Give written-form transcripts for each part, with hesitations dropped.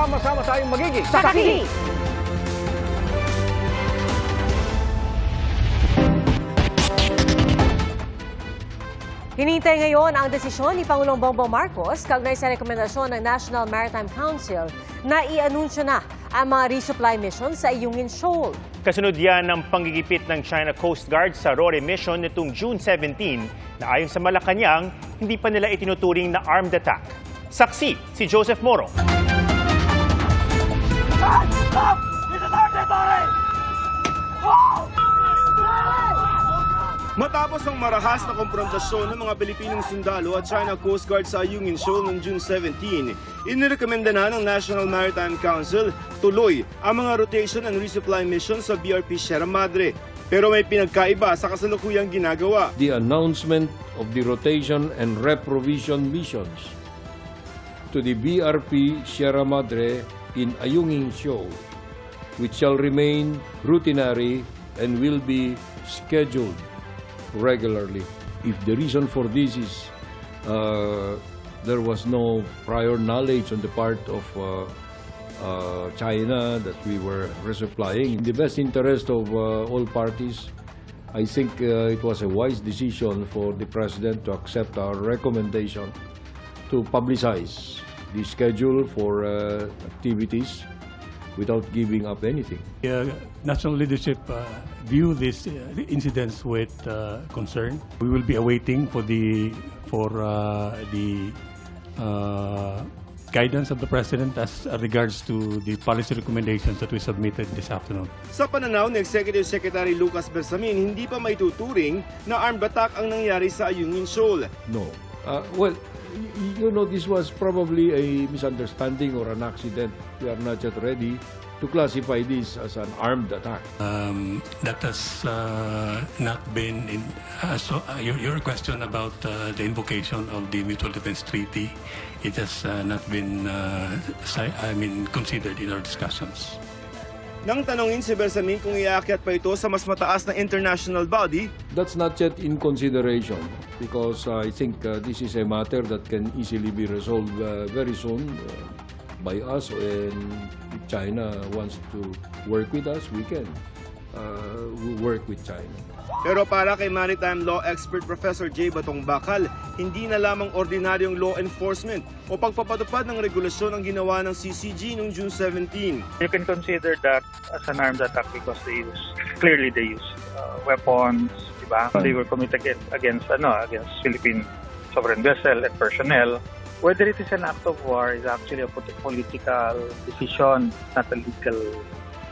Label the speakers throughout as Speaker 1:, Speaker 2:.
Speaker 1: Sama-sama tayong magiging
Speaker 2: saksi! Hinihintay ngayon ang desisyon ni Pangulong Bongbong Marcos kaugnay sa rekomendasyon ng National Maritime Council na i-anunsyo na ang mga resupply mission sa Ayungin Shoal.
Speaker 3: Kasunod yan ng panggigipit ng China Coast Guard sa Rory mission nitong June 17 na ayon sa Malacanang, hindi pa nila itinuturing na armed attack. Saksi si Joseph Moro.
Speaker 4: Matapos ang marahas na komprontasyon ng mga Pilipinong sundalo at China Coast Guard sa Ayungin Shoal noong June 17, inirekomenda na ng National Maritime Council tuloy ang mga rotation and resupply mission sa BRP Sierra Madre. Pero may pinagkaiba sa kasalukuyang ginagawa.
Speaker 5: The announcement of the rotation and reprovision missions to the BRP Sierra Madre in Ayungin Shoal, which shall remain routinary and will be scheduled regularly. If the reason for this is there was no prior knowledge on the part of China that we were resupplying, in the best interest of all parties, I think it was a wise decision for the President to accept our recommendation to publicize the schedule for activities without giving up anything.
Speaker 6: National leadership view these incidents with concern. We will be awaiting for the guidance of the President as regards to the policy recommendations that we submitted this afternoon.
Speaker 4: Sa pananaw ni Executive Secretary Lucas Bersamin, hindi pa maituturing na armed attack ang nangyari sa Ayungin Shoal.
Speaker 5: No. Well, you know, this was probably a misunderstanding or an accident. We are not yet ready to classify this as an armed attack.
Speaker 6: That has not been in. Your question about the invocation of the Mutual Defense Treaty, it has not been, considered in our discussions.
Speaker 4: Nang tanongin si Bersamin kung iaakyat pa ito sa mas mataas na international body,
Speaker 5: that's not yet in consideration because I think this is a matter that can easily be resolved very soon by us, and if China wants to work with us, we can work with China.
Speaker 4: Pero para kay maritime law expert Professor J. Batong Bakal, hindi na lamang ordinaryong law enforcement o pagpapatupad ng regulasyon ang ginawa ng CCG noong June 17.
Speaker 7: You can consider that as an armed attack because they use weapons, diba? They were committed against Philippine sovereign vessel and personnel. Whether it is an act of war is actually a political decision, not a legal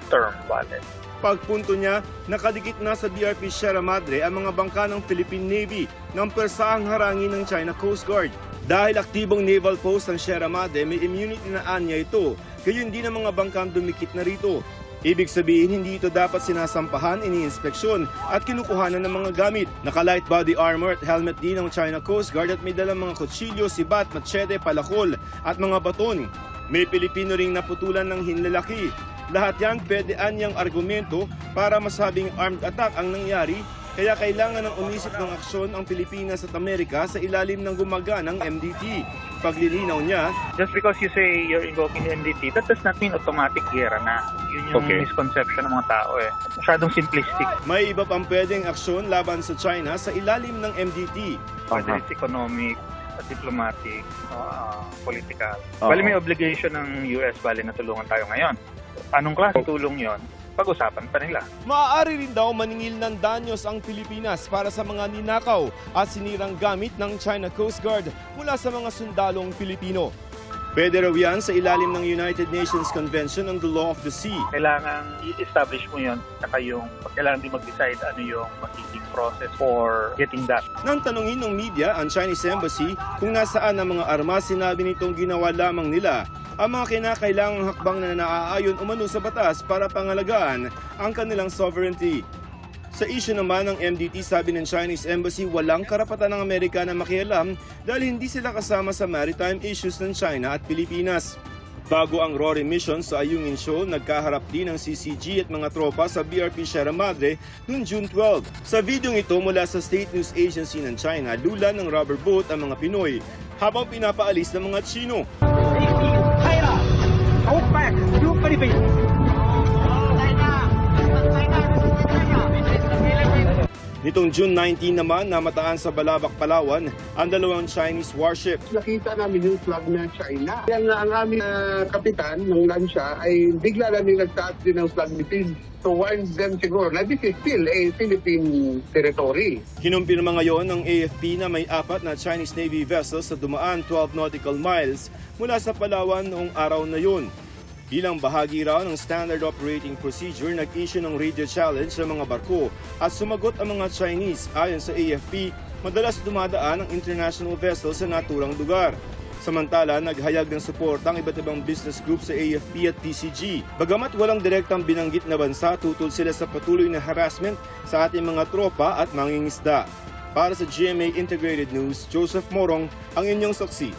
Speaker 7: term valid.
Speaker 4: Pagpunto niya, nakadikit na sa BRP Sierra Madre ang mga bangka ng Philippine Navy ng persahang harangin ng China Coast Guard. Dahil aktibong naval post ng Sierra Madre, may immunity na anya ito, gayon din ang mga bangkang dumikit na rito. Ibig sabihin, hindi ito dapat sinasampahan, iniinspeksyon at kinukuhanan ng mga gamit. Naka-light body armor at helmet din ng China Coast Guard at may dalang mga kutsilyo, sibat, machete, palakol at mga baton. May Pilipino ring naputulan ng hinlalaki. Lahat yan pwede anyang argumento para masabing armed attack ang nangyari, kaya kailangan ng umisip ng aksyon ang Pilipinas at Amerika sa ilalim ng gumaganang MDT. Paglilinaw niya,
Speaker 7: just because you say you're invoking the MDT, that does not mean automatic gera na. Yun yung misconception ng mga tao eh. Masyadong simplistic.
Speaker 4: May iba pang pwedeng aksyon laban sa China sa ilalim ng MDT.
Speaker 7: Whether it's economic, diplomatic, political. Bali may obligation ng US na tulungan tayo ngayon. Anong klaseng tulong yon? Pag-usapan pa nila.
Speaker 4: Maaari rin daw maningil ng danyos ang Pilipinas para sa mga ninakaw at sinirang gamit ng China Coast Guard mula sa mga sundalong Pilipino. Pwede raw yan sa ilalim ng United Nations Convention on the Law of the Sea.
Speaker 7: Kailangan i-establish mo yun, saka kailangan din mag-decide ano yung magiging process for getting that.
Speaker 4: Nang tanungin ng media ang Chinese Embassy kung nasaan ang mga armas, sinabi nitong ginawa lamang nila ang mga kinakailangang hakbang na naaayon umano sa batas para pangalagaan ang kanilang sovereignty. Sa issue naman ng MDT, sabi ng Chinese Embassy, walang karapatan ng Amerika na makialam dahil hindi sila kasama sa maritime issues ng China at Pilipinas. Bago ang Rory mission sa Ayungin Shoal, nagkaharap din ang CCG at mga tropa sa BRP Sierra Madre noong June 12. Sa videong ito mula sa State News Agency ng China, lula ng rubber boat ang mga Pinoy habang pinapaalis ng mga Chino. Nitong June 19 naman, namataan sa Balabac, Palawan, ang dalawang Chinese warship.
Speaker 1: Nakita namin yung flag ng China. Kaya nga ang aming kapitan ng lansya ay bigla lang nagtaas din ng flag ni Philippines. To warn them siguro na this is still a Philippine territory.
Speaker 4: Kinumpirma ngayon ng AFP na may 4 na Chinese Navy vessels na dumaan 12 nautical miles mula sa Palawan noong araw na yun. Bilang bahagi raw ng Standard Operating Procedure, nag-issue ng radio challenge sa mga barko at sumagot ang mga Chinese. Ayon sa AFP, madalas dumadaan ang international vessels sa naturang lugar. Samantala, naghayag ng suporta ang iba't ibang business group sa AFP at PCG. Bagamat walang direktang binanggit na bansa, tutol sila sa patuloy na harassment sa ating mga tropa at mangingisda. Para sa GMA Integrated News, Joseph Morong, ang inyong saksi.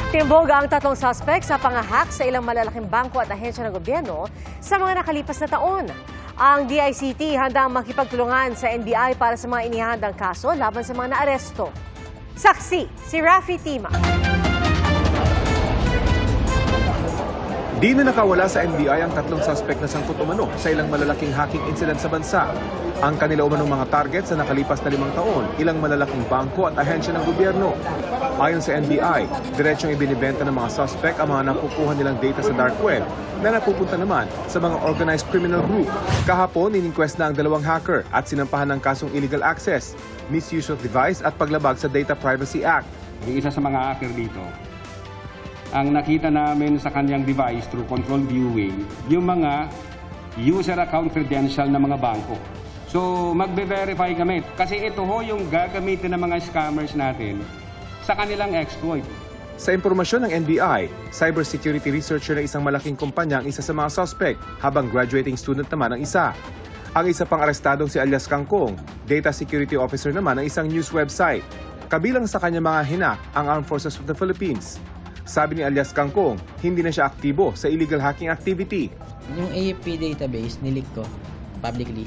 Speaker 2: Tinumboga ang 3 suspect sa pangahak sa ilang malalaking bangko at ahensya ng gobyerno sa mga nakalipas na taon. Ang DICT handang makipagtulungan sa NBI para sa mga inihandang kaso laban sa mga naaresto. Saksi, si Rafi Tima.
Speaker 8: Di na nakawala sa NBI ang 3 suspect na sangkot umano sa ilang malalaking hacking incident sa bansa. Ang kanila umanong mga target sa nakalipas na 5 taon, ilang malalaking bangko at ahensya ng gobyerno. Ayon sa NBI, diretsyong ibinibenta ng mga suspect ang mga nakukuha nilang data sa dark web na napupunta naman sa mga organized criminal group. Kahapon, ininquest na ang 2 hacker at sinampahan ng kasong illegal access, misuse of device at paglabag sa Data Privacy Act.
Speaker 9: Yung isa sa mga hacker dito, ang nakita namin sa kanyang device through control viewing, yung mga user account credential ng mga bangko. So, magbe-verify kami. Kasi ito ho yung gagamitin ng mga scammers natin sa kanilang exploit.
Speaker 8: Sa impormasyon ng NBI, cybersecurity researcher ng isang malaking kumpanya ang isa sa mga suspect, habang graduating student naman ang isa. Ang isa pang arestadong si alias Kangkong, data security officer naman ng isang news website. Kabilang sa kanya mga hinak ang Armed Forces of the Philippines. Sabi ni alias Kangkong, hindi na siya aktibo sa illegal hacking activity.
Speaker 10: Yung AFP database, nilig ko publicly.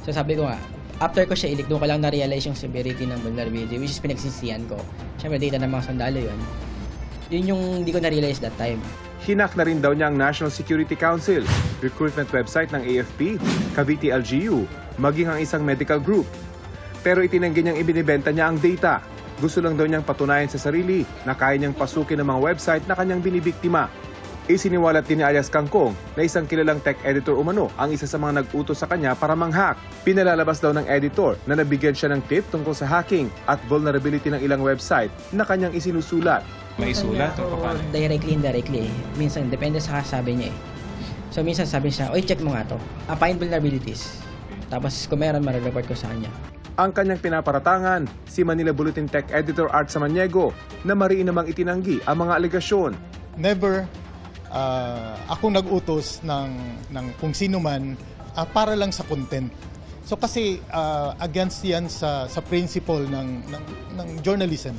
Speaker 10: So sabi ko nga, after ko siya ilik, doon ko lang na-realize yung severity ng vulnerability, which is pinagsisihan ko. Siyempre, data ng mga sundalo yun. Yun yung hindi ko na-realize that time.
Speaker 8: Hinak na rin daw niya ang National Security Council, recruitment website ng AFP, Cavite LGU, maging ang isang medical group. Pero itinanggi niyang ibinibenta niya ang data. Gusto lang daw niyang patunayan sa sarili na kaya niyang pasukin ng mga website na kanyang binibiktima. Isiniwalat din ni alias Kangkong na isang kilalang tech editor umano ang isa sa mga nag-utos sa kanya para manghack. Pinalalabas daw ng editor na nabigyan siya ng tip tungkol sa hacking at vulnerability ng ilang website na kanyang isinusulat.
Speaker 10: May sulat o paano? Directly, indirectly. Minsan, depende sa kasabi niya eh. So minsan sabi siya, oy, check mo nga to. Find vulnerabilities. Tapos kung meron, marireport ko sa kanya.
Speaker 8: Ang kanyang pinaparatangan, si Manila Bulletin Tech Editor Art Samaniego na mariin namang itinanggi ang mga alegasyon.
Speaker 11: Never ako nag-utos ng kung sino man para lang sa content. So kasi against yan sa principle ng journalism.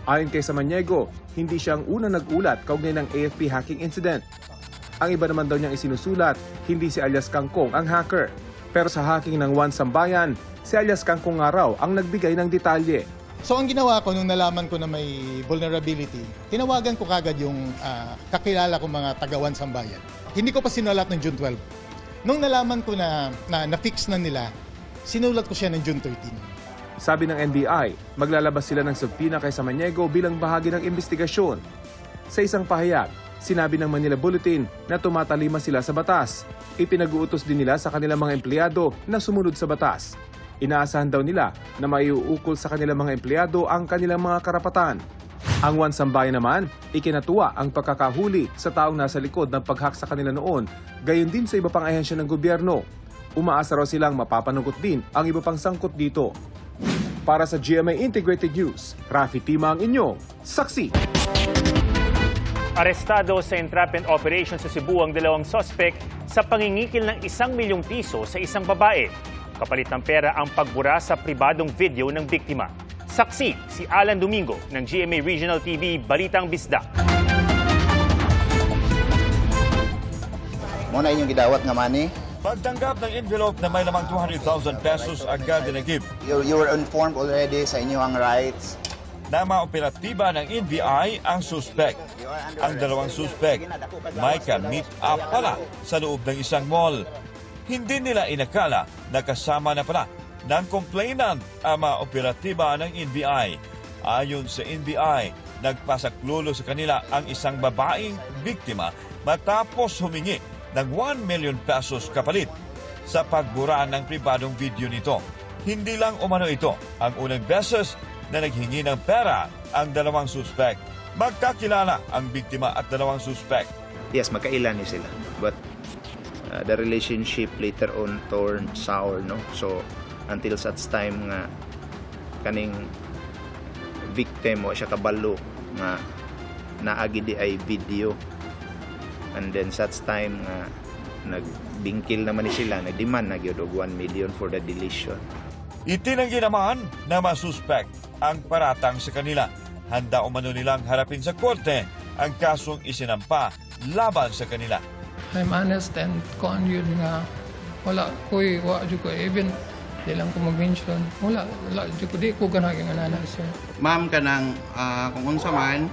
Speaker 8: Ayon kay Samaniego, hindi siya ang unang nag-ulat kaugnay ng AFP hacking incident. Ang iba naman daw niyang isinusulat, hindi si alias Kangkong ang hacker. Pero sa hacking ng One Sambayan, si alias Kangkong nga raw ang nagbigay ng detalye.
Speaker 11: So ang ginawa ko nung nalaman ko na may vulnerability, tinawagan ko kagad yung kakilala kong mga taga-One Sambayan. Hindi ko pa sinulat ng June 12. Nung nalaman ko na na-fix na nila, sinulat ko siya ng June 13.
Speaker 8: Sabi ng NBI, maglalabas sila ng subpoena kay Samaniego bilang bahagi ng investigasyon. Sa isang pahayag, sinabi ng Manila Bulletin na tumatalima sila sa batas. Ipinag-uutos din nila sa kanilang mga empleyado na sumunod sa batas. Inaasahan daw nila na maiuukol sa kanilang mga empleyado ang kanilang mga karapatan. Ang One Sambayan naman, ikinatuwa ang pagkakahuli sa taong nasa likod ng pag-hack sa kanila noon, gayon din sa iba pang ahensya ng gobyerno. Umaasa raw silang mapapanagot din ang iba pang sangkot dito. Para sa GMA Integrated News, Rafi Tima ang inyong saksi.
Speaker 3: Arestado sa entrapment operation sa Cebu ang 2 suspect sa pangingikil ng 1 milyong piso sa isang babae. Kapalit ng pera ang pagbura sa pribadong video ng biktima. Saksi si Alan Domingo ng GMA Regional TV Balitang Bisdak.
Speaker 12: Muna inyong gidawat nga money.
Speaker 13: Pagtanggap ng envelope na may lamang 200,000 pesos agad dinagib.
Speaker 12: You were informed already sa inyong rights.
Speaker 13: na maoperatiba ng NBI ang suspect. Ang dalawang suspect may ka-meet up pala sa loob ng isang mall. Hindi nila inakala na kasama na pala ng complainant ang maoperatiba ng NBI. Ayon sa NBI, nagpasaklulo sa kanila ang isang babaeng biktima matapos humingi ng 1 million pesos kapalit sa pagbura ng pribadong video nito. Hindi lang umano ito ang unang beses na naghingi ng pera ang dalawang suspect. Magkakilala ang biktima at dalawang suspect.
Speaker 12: Yes, magkailan ni sila. But the relationship later on turned sour, no? So, until such time nga kaning victim o siya kabalo nga naagi di ay video. And then such time nga nagbingkil naman ni sila, nagdemand na gyud og 1 million for the deletion.
Speaker 13: Itinanggi naman na masuspect ang paratang sa kanila. Handa umano nilang harapin sa korte ang kasong isinampa laban sa kanila.
Speaker 14: I'm honest and kung yun nga wala ko'y jud ko even di lang ko mag-mention wala jud ko di ko ganaging anana sir.
Speaker 15: Ma'am kanang kung unsa man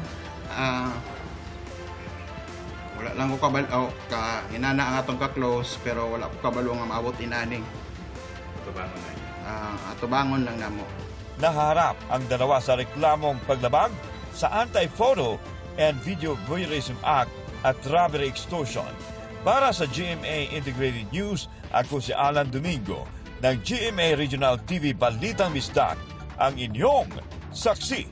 Speaker 15: wala lang ko kabalo ka inana ang atong ka-close pero wala ko kabalo nga maabot inaning. Atubangon lang namo.
Speaker 13: Naharap ang dalawa sa reklamong paglabag sa Anti-Photo and Video Voyeurism Act at robbery extortion. Para sa GMA Integrated News, ako si Alan Domingo ng GMA Regional TV Balitang Misdak, ang inyong saksi.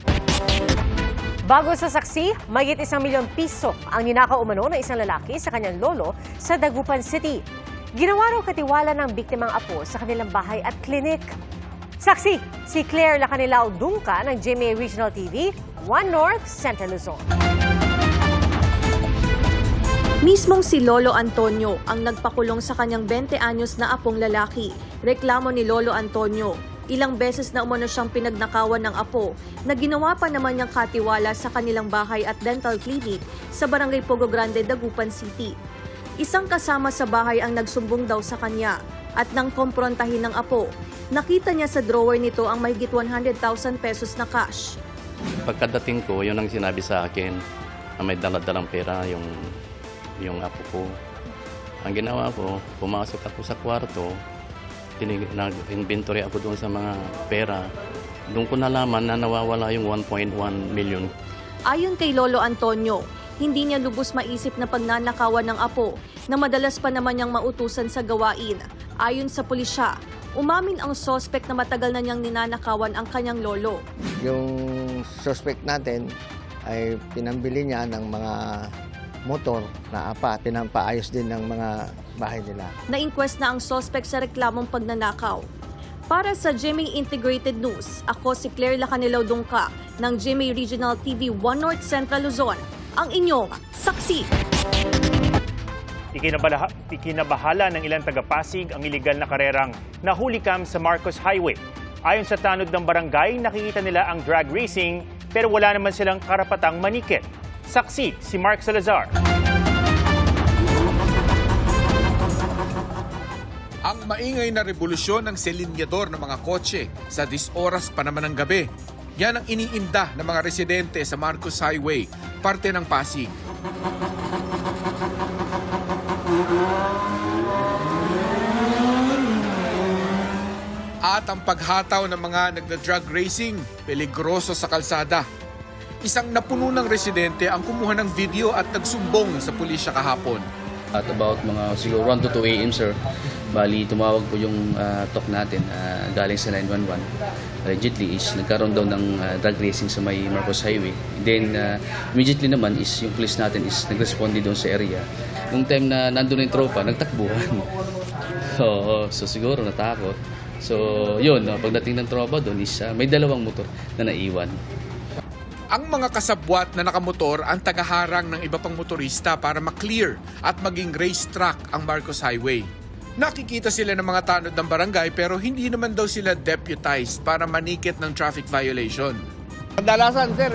Speaker 2: Bago sa saksi, mahigit 1 milyong piso ang ninakaw umano ng isang lalaki sa kanyang lolo sa Dagupan City. Ginawa raw katiwala ng biktimang apo sa kanilang bahay at klinik. Saksi, si Claire Lacanilao Dungca ng GMA Regional TV, 1 North, Central Luzon.
Speaker 16: Mismong si Lolo Antonio ang nagpakulong sa kanyang 20 anyos na apong lalaki. Reklamo ni Lolo Antonio. Ilang beses na umano siyang pinagnakawan ng apo na ginawa pa naman niyang katiwala sa kanilang bahay at dental clinic sa Barangay Pogo Grande, Dagupan City. Isang kasama sa bahay ang nagsumbong daw sa kanya at nang komprontahin ng apo, nakita niya sa drawer nito ang mahigit 100,000 pesos na cash.
Speaker 17: Pagkadating ko, yun ang sinabi sa akin na may dala-dalang pera yung apo ko. Ang ginawa ko, pumasok ako sa kwarto, nag-inventory ako doon sa mga pera. Doon ko nalaman na nawawala yung 1.1 million.
Speaker 16: Ayon kay Lolo Antonio, hindi niya lubos maisip na pagnanakawan ng apo na madalas pa naman niyang mautusan sa gawain. Ayon sa pulisya, umamin ang suspect na matagal na niyang ninanakawan ang kanyang lolo.
Speaker 18: Yung suspect natin ay pinambili niya ng mga motor na apat, pinampaayos din ng mga bahay nila. Na-inquest na ang suspect sa reklamong pagnanakaw. Para sa GMA Integrated News, ako si Claire Lacanilao Dungca ng GMA Regional TV 1 North Central Luzon, ang inyong saksi.
Speaker 3: Ikinabahala ng ilang taga-Pasig ang iligal na karerang nahulikam sa Marcos Highway. Ayon sa tanod ng barangay, nakikita nila ang drag racing pero wala naman silang karapatang manikit. Saksi si Mark Salazar.
Speaker 19: Ang maingay na revolusyon ng selinyador ng mga kotse sa 10 oras pa naman ng gabi. Yan ang iniinda ng mga residente sa Marcos Highway, parte ng Pasig. At ang paghataw ng mga nagda-drug racing, peligroso sa kalsada. Isang napuno ng residente ang kumuha ng video at nagsumbong sa pulisya kahapon.
Speaker 20: At about mga siguro 1 to 2 a.m. sir, bali tumawag po yung talk natin galing sa 911. Allegedly is nagkaroon daw ng drug racing sa may Marcos Highway. Then immediately naman is yung police natin is nag-responde doon sa area. Nung time na nandun yung tropa, nagtakbuhan. So siguro natakot. So yun, pagdating ng tropa doon is may dalawang motor na naiwan.
Speaker 19: Ang mga kasabwat na nakamotor ang tagaharang ng iba pang motorista para maklear at maging racetrack ang Marcos Highway. Nakikita sila ng mga tanod ng barangay pero hindi naman daw sila deputized para manikit ng traffic violation.
Speaker 21: Kadalasan sir,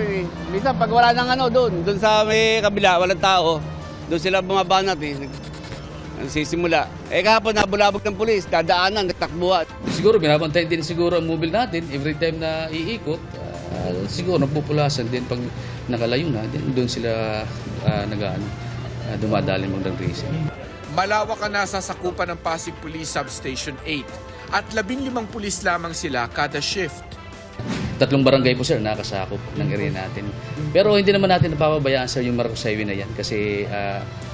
Speaker 21: minsan pag wala nang doon sa may kabila, walang tao, doon sila bumabanat sisimula. Kahapon nabulabog ng pulis, dadaanan, nagtakbuhan.
Speaker 17: Siguro binabantayan din siguro ang mobile natin every time na iikot.
Speaker 20: Siguro nagpupulasan din pag nakalayo na, doon sila dumadali mag-drag racing.
Speaker 19: Malawak ang nasasakupan ng Pasig Police Substation 8 at 15 pulis lamang sila kada shift.
Speaker 20: 3 barangay po sir nakasakop ng area natin. Pero hindi naman natin napapabayaan sir yung Marcos Highway na yan kasi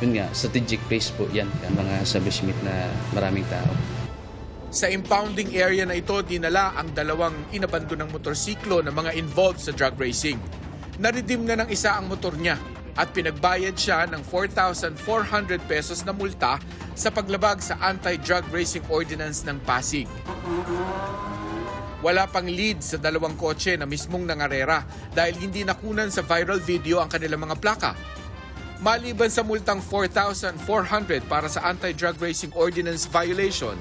Speaker 20: yun nga, strategic place po yan, mga establishment na maraming tao.
Speaker 19: Sa impounding area na ito, dinala ang 2 inabandonang motorsiklo na mga involved sa drug racing. Naridim na ng isa ang motor niya at pinagbayad siya ng 4,400 pesos na multa sa paglabag sa Anti-Drug Racing Ordinance ng Pasig. Wala pang lead sa 2 kotse na mismong nangarera dahil hindi nakunan sa viral video ang kanilang mga plaka. Maliban sa multang 4,400 para sa Anti-Drug Racing Ordinance violation,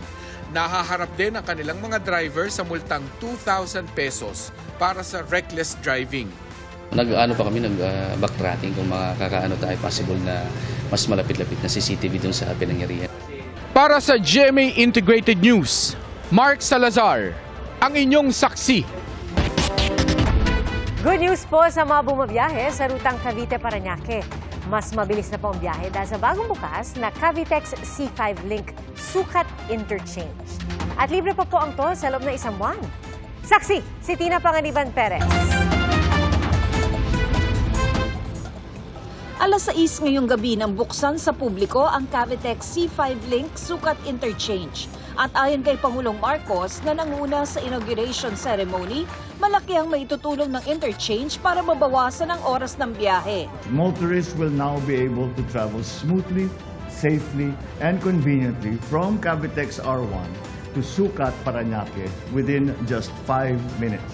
Speaker 19: nahaharap din ang kanilang mga driver sa multang 2,000 pesos para sa reckless driving.
Speaker 20: Nag-backtracking kung makakaano tayo possible na mas malapit-lapit na CCTV doon sa pinangyarihan.
Speaker 19: Para sa GMA Integrated News, Mark Salazar, ang inyong saksi.
Speaker 2: Good news po sa mga bumabiyahe sa rutang Cavite-Parañaque. Mas mabilis na po ang biyahe dahil sa bagong bukas na Cavitex C5 Link Sukat Interchange. At libre pa po ang toll sa loob ng 1 buwan. Saksi, si Tina Panganiban Perez.
Speaker 6: Alas 6 ngayong gabi nang buksan sa publiko ang Cavitex C5 Link Sukat Interchange. At ayon kay Pangulong Marcos na nanguna sa inauguration ceremony, malaki ang maitutulong ng interchange para mabawasan ang oras ng biyahe.
Speaker 22: Motorists will now be able to travel smoothly, safely, and conveniently from Cavitex R1 to Sukat, Parañaque within just 5 minutes.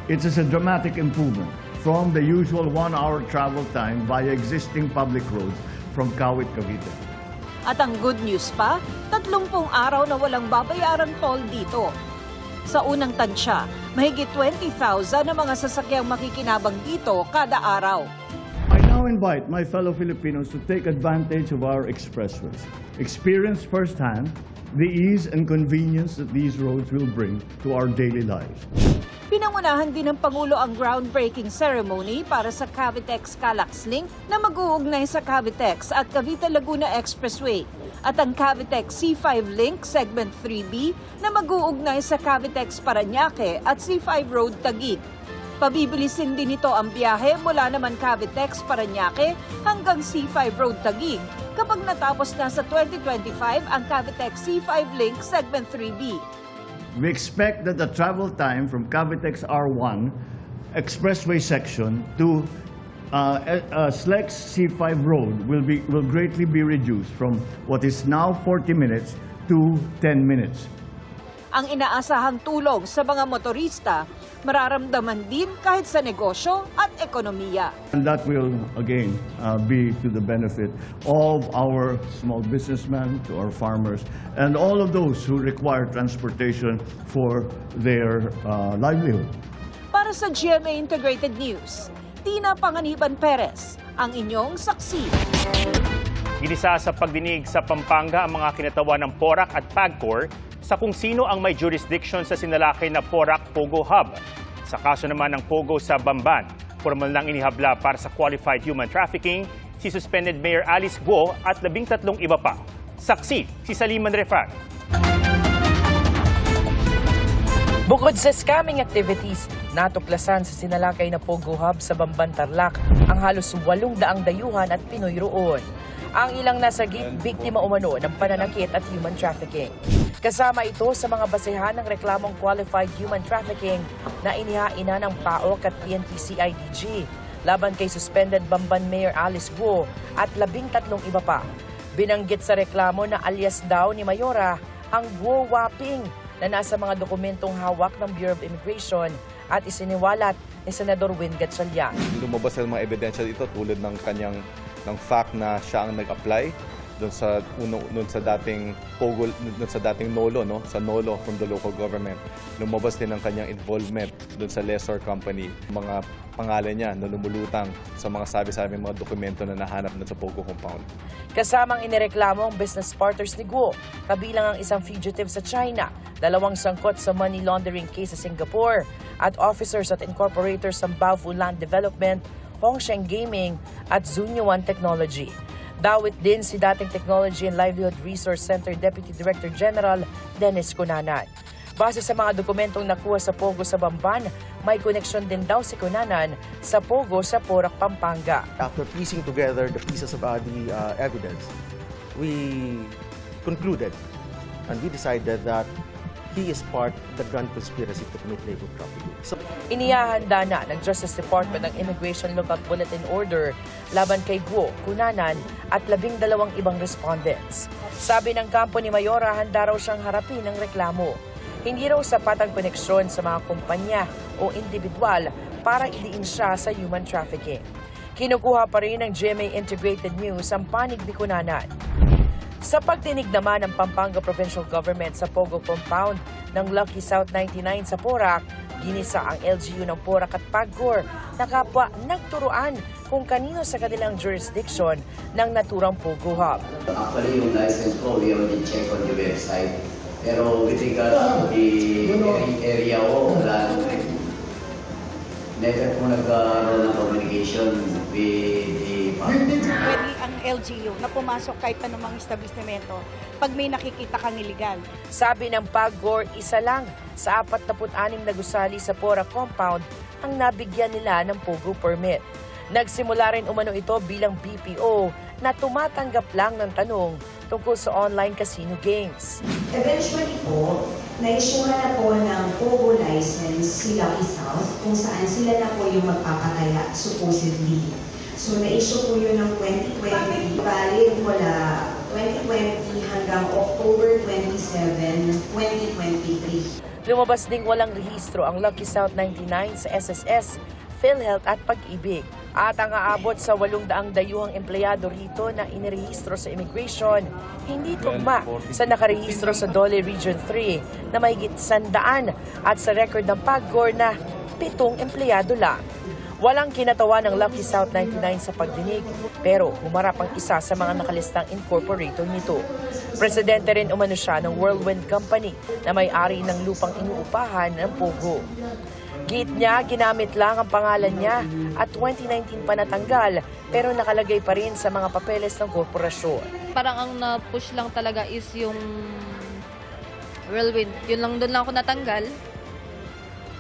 Speaker 22: It is a dramatic improvement from the usual 1-hour travel time via existing public roads from Kawit, Cavite.
Speaker 6: At ang good news pa, 30 araw na walang babayarang toll dito. Sa unang tansya, mahigit 20,000 na mga sasakyang makikinabang dito kada araw.
Speaker 22: I now invite my fellow Filipinos to take advantage of our expressways. Experience firsthand the ease and convenience that these roads will bring to our daily lives.
Speaker 6: Pinangunahan din ng Pangulo ang groundbreaking ceremony para sa Cavitex Calax Link na mag-uugnay sa Cavitex at Cavite-Laguna Expressway at ang Cavitex C5 Link Segment 3B na mag-uugnay sa Cavitex Parañaque at C5 Road Taguig. Pabibilisin din ito ang biyahe mula naman Cavitex Parañaque hanggang C5 Road Taguig kapag natapos na sa 2025 ang Cavitex C5 Link Segment 3B.
Speaker 22: We expect that the travel time from Cavitex R1 expressway section to Slex C5 Road will greatly be reduced from what is now 40 minutes to 10 minutes.
Speaker 6: Ang inaasahang tulong sa mga motorista, mararamdaman din kahit sa negosyo at ekonomiya.
Speaker 22: And that will again be to the benefit of our small businessmen, to our farmers, and all of those who require transportation for their livelihood.
Speaker 6: Para sa GMA Integrated News, Tina Panganiban Perez, ang inyong saksi.
Speaker 3: Ginisa sa pagdinig sa Pampanga ang mga kinatawan ng PORAC at PAGCOR sa kung sino ang may jurisdiction sa sinalakay na PORAC-POGO Hub. Sa kaso naman ng POGO sa Bamban, formal nang inihabla para sa qualified human trafficking si suspended Mayor Alice Guo at 13 iba pa. Saksi, si Saliman Refat.
Speaker 23: Bukod sa scamming activities, natuklasan sa sinalakay na POGO Hub sa Bamban, Tarlac ang halos 800 dayuhan at Pinoy roon. Ang ilang nasagip, biktima umano ng pananakit at human trafficking. Kasama ito sa mga basehan ng reklamong qualified human trafficking na inihaina ng PAOK at PNP-CIDG laban kay suspended Bamban Mayor Alice Guo at 13 iba pa. Binanggit sa reklamo na alias daw ni Mayora ang Guo Waping na nasa mga dokumentong hawak ng Bureau of Immigration at isiniwalat ni Senador Win Gatchalian.
Speaker 24: Lumabas ang mga ebidensya dito tulad ng kanyang fact na siya ang nag-apply
Speaker 1: doon sa dating Pogo, doon sa dating Nolo, no? Sa Nolo from the local government. Lumabas din ang kanyang involvement doon sa lessor company. Mga pangalan niya na lumulutang sa mga sabi-sabi mga dokumento na nahanap na sa Pogo compound.
Speaker 23: Kasamang inireklamo ang business partners ni Guo, kabilang ang isang fugitive sa China, 2 sangkot sa money laundering case sa Singapore, at officers at incorporators ng Baofu Land Development, Hongsheng Gaming at Zunyuan Technology. Dawit din si dating Technology and Livelihood Resource Center Deputy Director General Dennis Cunanan. Base sa mga dokumentong nakuha sa Pogo sa Bamban, may koneksyon din daw si Cunanan sa Pogo sa Porac, Pampanga.
Speaker 5: After piecing together the pieces of the evidence, we concluded and we decided that he is part of the grand conspiracy to commit labor trafficking. So,
Speaker 23: Inihahanda na ng Justice Department ng Immigration Lookout Bulletin Order laban kay Guo, Cunanan at 12 ibang respondents. Sabi ng kampo ni Mayora, handa raw siyang harapin ng reklamo. Hindi raw sapat ang koneksyon sa mga kumpanya o individual para idiin siya sa human trafficking. Kinukuha pa rin ng GMA Integrated News ang panig ni Cunanan. Sa pagdinig naman ng Pampanga Provincial Government sa Pogo Compound ng Lucky South 99 sa Porac, ginisa ang LGU ng Porac at Pagcor na kapwa nagturuan kung kanino sa kanilang jurisdiction ng naturang Pogo Hub.
Speaker 7: Actually, yung license ko, we already check on the website. Pero with regard to the area ko, wala nung never po nagkaroon ng communication with the
Speaker 24: Pwede ang LGU na pumasok kahit anumang establishmento pag may nakikita kang iligal.
Speaker 23: Sabi ng Pagcor, isa lang sa 46 na gusali sa Porac Compound ang nabigyan nila ng Pogo permit. Nagsimula rin umano ito bilang BPO na tumatanggap lang ng tanong tungkol sa online casino games.
Speaker 25: Eventually po, na-issue na po ng Pogo license si Lucky South kung saan sila na po yung magpapataya supposedly. So na-issue po yun ng 2020, valid mula 2020 hanggang October 27, 2023.
Speaker 23: Lumabas ding walang rehistro ang Lucky South 99 sa SSS, PhilHealth at Pag-ibig. At ang aabot sa 800 dayuhang empleyado rito na inirehistro sa immigration, hindi tugma sa nakarehistro sa Dole Region 3 na mahigit 100 at sa record ng Pagcor na 7 empleyado lang. Walang kinatawa ng Lucky South 99 sa pagdinig, pero humarap ang isa sa mga nakalistang incorporator nito. Presidente rin umano siya ng Whirlwind Company na may-ari ng lupang inuupahan ng Pogo. Git niya, ginamit lang ang pangalan niya at 2019 pa natanggal pero nakalagay pa rin sa mga papeles ng korporasyon.
Speaker 26: Parang ang na-push lang talaga is yung Whirlwind. Yun lang, doon lang ako natanggal.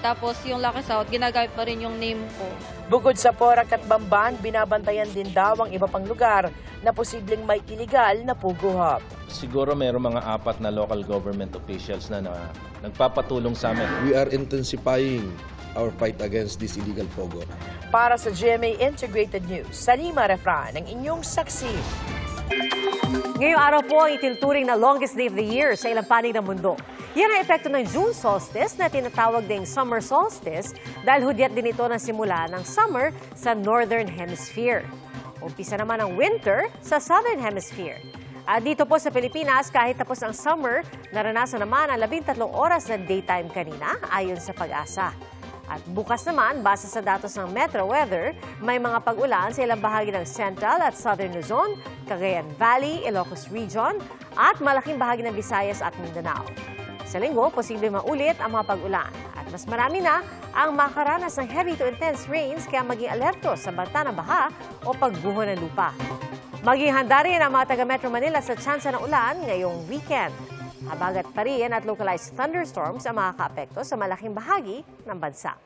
Speaker 26: Tapos yung Lucky South, ginagamit pa rin yung name ko.
Speaker 23: Bukod sa Porac at Bamban, binabantayan din daw ang iba pang lugar na posibleng may iligal na Pogo Hub.
Speaker 27: Siguro mayroong mga 4 na local government officials na nagpapatulong sa amin.
Speaker 28: We are intensifying our fight against this illegal Pogo.
Speaker 23: Para sa GMA Integrated News, Salima Refran, ang inyong saksi.
Speaker 2: Ngayong araw po ang itinuturing na longest day of the year sa ilang panig ng mundo. Yan ang epekto ng June solstice na tinatawag ding summer solstice dahil hudyat din ito ng simula ng summer sa Northern Hemisphere. Umpisa naman ang winter sa Southern Hemisphere. At dito po sa Pilipinas, kahit tapos ang summer, naranasan naman ang 13 oras na daytime kanina ayon sa Pag-asa. At bukas naman, base sa datos ng Metro Weather, may mga pag-ulan sa ilang bahagi ng Central at Southern Luzon, Cagayan Valley, Ilocos Region, at malaking bahagi ng Visayas at Mindanao. Sa linggo, posible maulit ang mga pag-ulan. At mas marami na ang makaranas ng heavy to intense rains kaya maging alerto sa banta ng baha o pagguho ng lupa. Maging handa rin ang mga taga-Metro Manila sa tsansa ng ulan ngayong weekend. Habagat pa rin at localized thunderstorms ang makaka-apekto sa malaking bahagi ng bansa.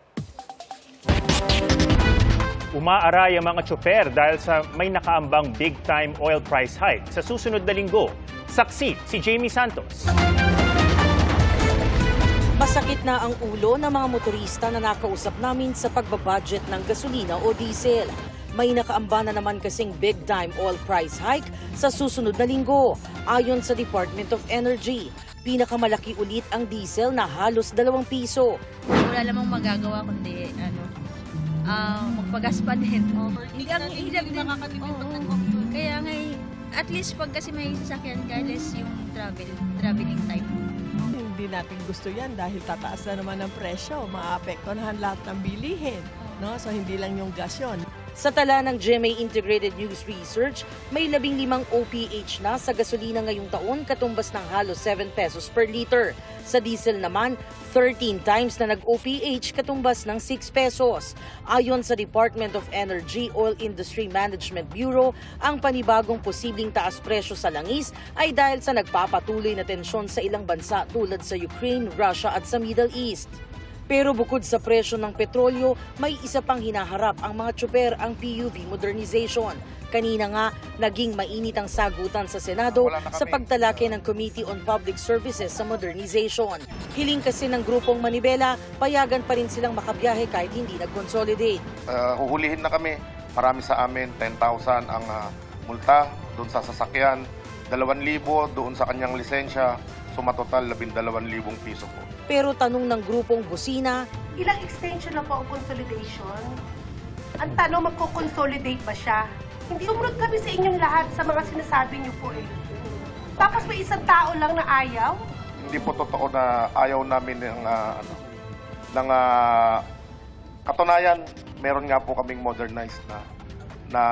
Speaker 3: Umaaray ang mga tsoper dahil sa may nakaambang big-time oil price hike sa susunod na linggo. Saksi si Jamie Santos.
Speaker 29: Masakit na ang ulo ng mga motorista na nakausap namin sa pagbabudget ng gasolina o diesel. May nakaamba na naman kasing big-time oil price hike sa susunod na linggo. Ayon sa Department of Energy, pinakamalaki ulit ang diesel na halos 2 piso.
Speaker 30: Wala namang magagawa kundi magpagas pa din. Hindi makakatipid pag nag-off. Kaya nga At least pag kasi may sasakyan ka, less yung traveling time.
Speaker 4: Hindi natin gusto yan dahil tataas na naman ang presyo. Maapektuhan lahat ng bilihin. No? So hindi lang yung gas yun.
Speaker 29: Sa tala ng GMA Integrated News Research, may 15 OPH na sa gasolina ngayong taon katumbas ng halos 7 pesos per liter. Sa diesel naman, 13 times na nag-OPH katumbas ng 6 pesos. Ayon sa Department of Energy Oil Industry Management Bureau, ang panibagong posibleng taas presyo sa langis ay dahil sa nagpapatuloy na tensyon sa ilang bansa tulad sa Ukraine, Russia at sa Middle East. Pero bukod sa presyo ng petrolyo, may isa pang hinaharap ang mga tsuper, ang PUV modernization. Kanina nga, naging mainit ang sagutan sa Senado sa pagtalakay ng Committee on Public Services sa modernization. Hiling kasi ng grupong Manibela, payagan pa rin silang makabiyahe kahit hindi nag-consolidate.
Speaker 8: Huhulihin na kami. Marami sa amin, 10,000 ang multa doon sa sasakyan, 2,000 doon sa kanyang lisensya, sumatotal 12,000 piso po.
Speaker 29: Pero tanong ng grupong Busina,
Speaker 9: ilang extension na po ang consolidation? Ang tanong, magko-consolidate ba siya? Hindi sumunod kami sa inyong lahat sa mga sinasabi niyo po eh. Tapos may isang tao lang na ayaw?
Speaker 8: Hindi po totoo na ayaw namin ng katunayan. Meron nga po kaming modernized na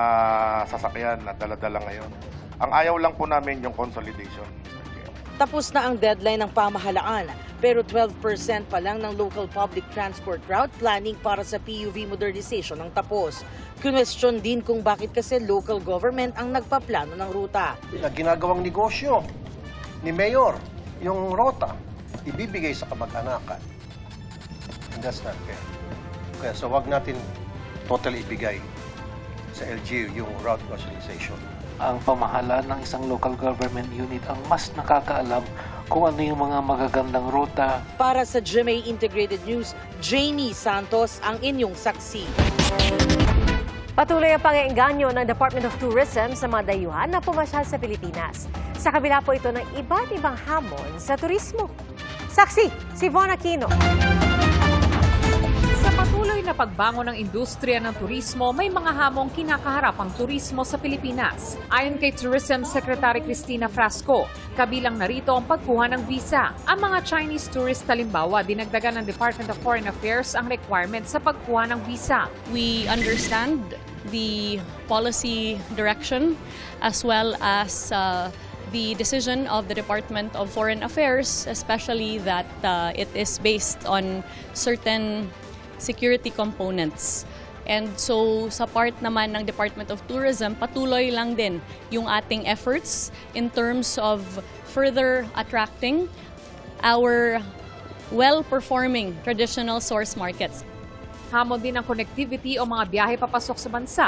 Speaker 8: sasakyan na dala-dala ngayon. Ang ayaw lang po namin yung consolidation.
Speaker 29: Tapos na ang deadline ng pamahalaan, pero 12% pa lang ng local public transport route planning para sa PUV modernization ang tapos. Question din kung bakit kasi local government ang nagpaplano ng ruta.
Speaker 10: Ginagawang negosyo ni Mayor yung rota, ibibigay sa kamag-anakan. And that's not fair. Kaya so wag natin totally ibigay sa LGU yung route rationalization.
Speaker 11: Ang pamahalaan ng isang local government unit ang mas nakakaalam kung ano yung mga magagandang ruta.
Speaker 29: Para sa GMA Integrated News, Jamie Santos ang inyong saksi.
Speaker 2: Patuloy ang pang-iengganyo ng Department of Tourism sa mga dayuhan na pumasyal sa Pilipinas. Sa kabila po ito ng iba't ibang hamon sa turismo. Saksi, si Von Aquino.
Speaker 12: Sa patuloy na pagbangon ng industriya ng turismo, may mga hamong kinakaharap ang turismo sa Pilipinas. Ayon kay Tourism Secretary Cristina Frasco, kabilang narito ang pagkuha ng visa. Ang mga Chinese tourist halimbawa, dinagdagan ng Department of Foreign Affairs ang requirement sa pagkuha ng visa.
Speaker 13: We understand the policy direction as well as the decision of the Department of Foreign Affairs, especially that it is based on certain security components. And so sa part naman ng Department of Tourism, patuloy lang din yung ating efforts in terms of further attracting our well-performing traditional source markets.
Speaker 12: Hamon din ang connectivity o mga biyahe papasok sa bansa,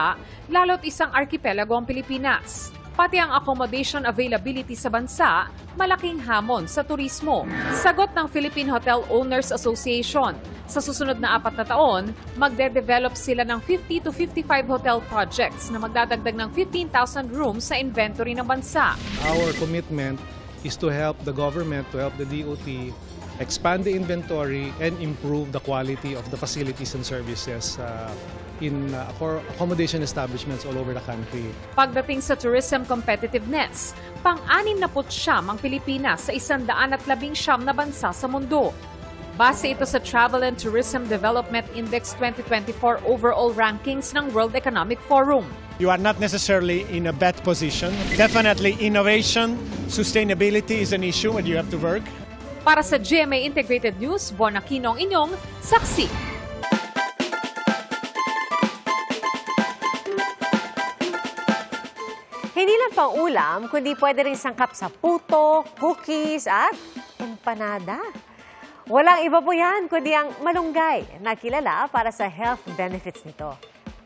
Speaker 12: lalo't isang archipelago ang Pilipinas. Pati ang accommodation availability sa bansa, malaking hamon sa turismo. Sagot ng Philippine Hotel Owners Association, sa susunod na 4 na taon, magde-develop sila ng 50 to 55 hotel projects na magdadagdag ng 15,000 rooms sa inventory ng bansa.
Speaker 14: Our commitment is to help the government, to help the DOT, expand the inventory and improve the quality of the facilities and services for accommodation establishments all over the country.
Speaker 12: Pagdating sa tourism competitiveness, pang-69 ang Pilipinas sa 119 na bansa sa mundo. Base ito sa Travel and Tourism Development Index 2024 overall rankings ng World Economic Forum.
Speaker 15: You are not necessarily in a bad position. Definitely innovation, sustainability is an issue and you have to work.
Speaker 12: Para sa GMA Integrated News, Von Aquino ang inyong saksi.
Speaker 2: Hindi lang pang ulam, kundi pwede rin sangkap sa puto, cookies at empanada. Walang iba po yan, kundi ang malunggay na kilala para sa health benefits nito.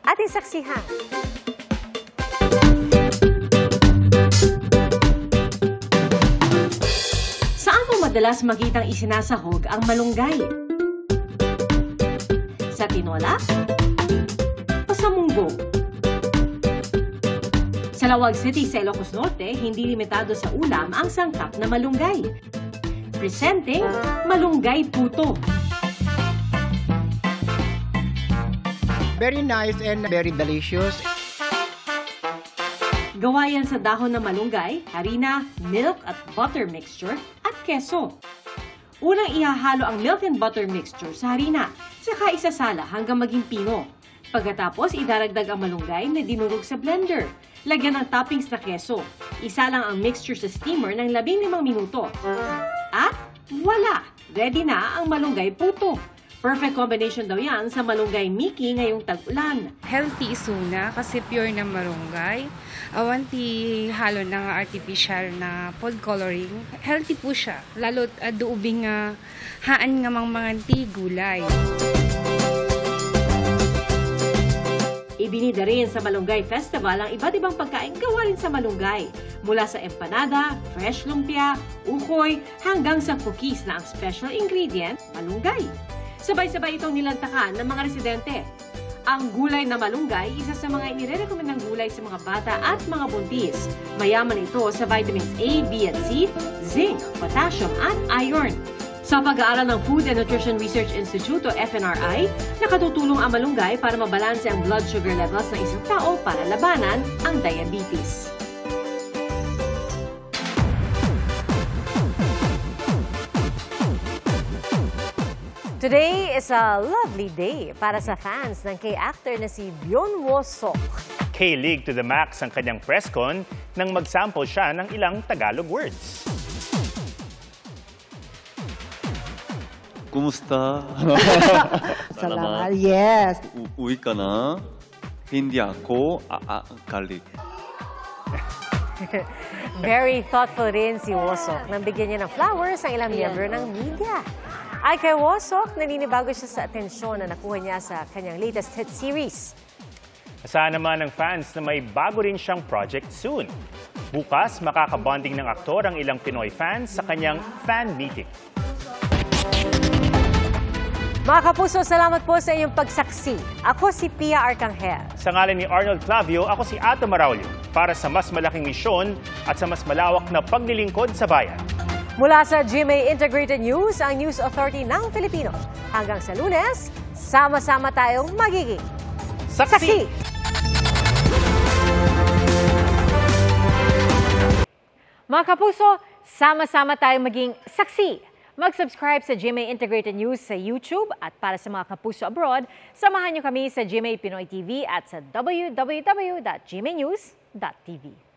Speaker 2: Ating saksihan. Saan mo madalas makitang isinasahog ang malunggay? Sa tinola? O sa munggo? Sa Lawag City, sa Ilocos Norte, hindi limitado sa ulam ang sangkap na malunggay. Presenting Malunggay Puto.
Speaker 16: Very nice and very delicious.
Speaker 2: Gawa yan sa dahon ng malunggay, harina, milk at butter mixture at keso. Unang ihahalo ang milk and butter mixture sa harina, saka isasala hanggang maging pino. Pagkatapos, idaragdag ang malunggay na dinurog sa blender. Lagyan ng toppings na keso. Isalang ang mixture sa steamer ng 15 minuto. At wala! Ready na ang malunggay puto. Perfect combination daw yan sa malunggay Mickey ngayong tag-ulan.
Speaker 1: Healthy isuna kasi pure na malunggay. Awanti halo ng artificial na food coloring. Healthy po siya. Lalo't aduubing haan nga mga gulay.
Speaker 2: Ibinida rin sa Malunggay Festival ang iba't ibang pagkain gawa rin sa malunggay. Mula sa empanada, fresh lumpia, ukoy, hanggang sa cookies na ang special ingredient, malunggay. Sabay-sabay itong nilantakan ng mga residente. Ang gulay na malunggay, isa sa mga inirekomendang gulay sa mga bata at mga buntis. Mayaman ito sa vitamins A, B at C, zinc, potassium at iron. Sa pag-aaral ng Food and Nutrition Research Institute o FNRI, nakatutulong ang malunggay para mabalanse ang blood sugar levels ng isang tao para labanan ang diabetes. Today is a lovely day para sa fans ng K-actor na si Byun Woo Sok.
Speaker 3: K-League to the max ang kanyang press con nang mag-sample siya ng ilang Tagalog words.
Speaker 5: Kumusta?
Speaker 6: Salamat. Yes.
Speaker 5: Uwi ka na? Hindi ako galit.
Speaker 2: Very thoughtful rin si Woo Sok nang bigyan niya ng flowers ang ilang miyembro ng media. Ay kay Woo Sok, naninibago siya sa atensyon na nakuha niya sa kanyang latest hit series.
Speaker 3: Asahan naman ng fans na may bago rin siyang project soon. Bukas, makakabonding ng aktor ang ilang Pinoy fans sa kanyang fan meeting.
Speaker 2: Mga kapuso, salamat po sa inyong pagsaksi. Ako si Pia Arcangel.
Speaker 3: Sa ngalan ni Arnold Clavio, ako si Ato Maraulio para sa mas malaking misyon at sa mas malawak na paglilingkod sa bayan.
Speaker 2: Mula sa GMA Integrated News, ang News Authority ng Pilipino. Hanggang sa Lunes, sama-sama tayong magiging saksi! Mga kapuso, sama-sama tayong maging saksi! Mag-subscribe sa GMA Integrated News sa YouTube at para sa mga kapuso abroad, samahan niyo kami sa GMA Pinoy TV at sa www.gmanews.tv.